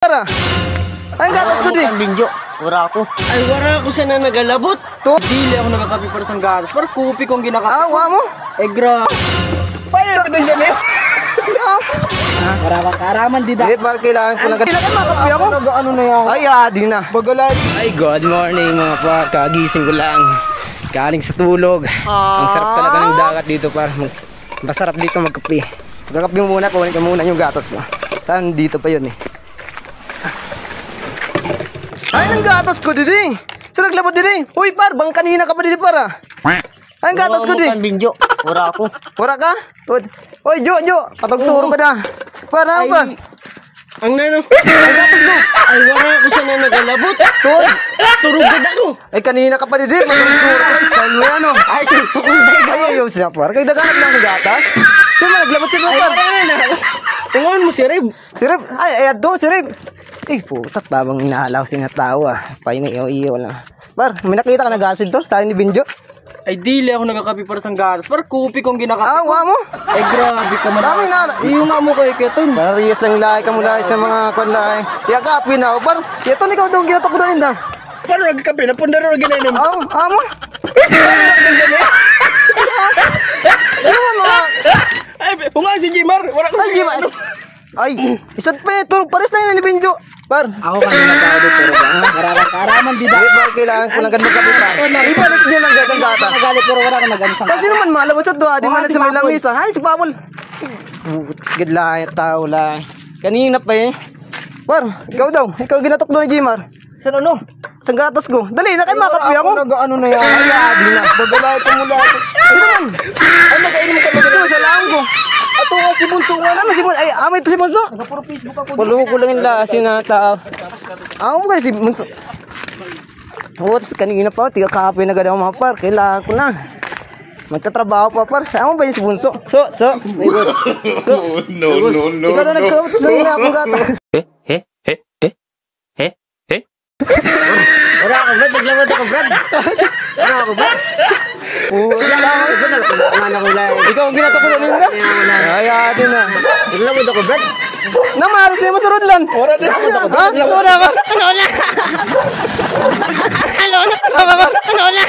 Para. Ang gatas ko di. Binjo. Wala ako. Ay, wala ako sana nagalabot. To? Dili ako nagakapi para sa gatas. Para kupi kong ginakapi. Awa mo? Eh, paano ito din siya niyo? Wala ka karaman di da. Wait, par kailangan ko lang. Kailangan makapi ako. Ano na yan? Ay, di na. Bagalan. Ay, good morning mga par. Kagising ko lang. Galing sa tulog. Ang sarap talaga ng dagat dito par. Masarap dito magkape. Magkakape muna, kunin ko muna yung gatas mo. Saan dito pa yun eh. Ay, ang gatas ko didi. So naglabot didi. Uy par, bang kanina ka pa didi para. Ay, ang gatas ko didi. Binjo. Wala ako. Wala ka? Uy, Jo. Patagturo ka na. Para Ay, pa. ang nano. Ay, wala ako sana nagalabot. Tol. Turugod ako. Ay, kanina ka pa didi. Patagturo ka na. Style mo yan, oh. Ay, sintukong daig. Ay, ayaw siya par. Kaya daganap lang ng gatas. Sino naglabot siya Ay, par? wala na. Tungon mo si Rib. Si Reb. Ay, ayan si Reb. Eh, putak, tabang inahalaw siya nga tao ah. Pahinga iyo lang. Par, may nakita ka nag-acid to? Sa ni Binjo? Ay, dili ako nagakapi para sa gatas. Para kupi kong ginakapi. Awa mo? Ay, grabe ka man. Dami na. Iyo nga mo kay Keton. Parehas lang lahi ka mula sa mga konlahi. Yakapin na ako. Par, ito ikaw daw ginatok ko na rin da. Paano nagkapi? Napundaro na ginainom. Amo? Ano man mga? Ay, punga si Jimar. Wala ko Ay, Jimar. Ay, isa't pa ito. Pares na yun ni Binjo. Par, Ako kanina pa ako dito. Wala ka karaman di da. wait, par, kailangan ko lang ganun kape par. Ibalik niyo lang ganun gata. Nagalit pero wala ka nagano sa. Kasi naman malabot sa doa, di man sa may langisa. Ay, si Pabol. Butas gid lahi tao lahi. Kanina pa eh. Par, ikaw ginatok doon ni Jimar. San ano? Sa gatas ko. Dali, na kayo makapi ako. Nagaano na yan. Ay, adi na. Bagalay ka mula. Ay, naman. Ay, nagkainom ka ba? Ito, sa laang ko. Ato nga si Bunso nga. Ano si Bunso? Ay, amay ito si Bunso. Puro Facebook ako. Pulo ko lang yung lasi na tao. Mo ka si Bunso. Tapos kanina pa, tiga kape na gano'n mga par. Kailangan ko na. Magtatrabaho pa par. Saan mo ba yung si Bunso? May bus. No. Ikaw na nagkawat sa ina akong gatas. Wala ako, Brad. Naglawad ako, Brad. Wala ako, Brad. Ikaw ang ginatok ko na rin gas. Ay, adi na. Naglawad ako, Brad. Namahal sa'yo masarod lang. Wala na ako, Brad. Ha? Wala ka. Ano na?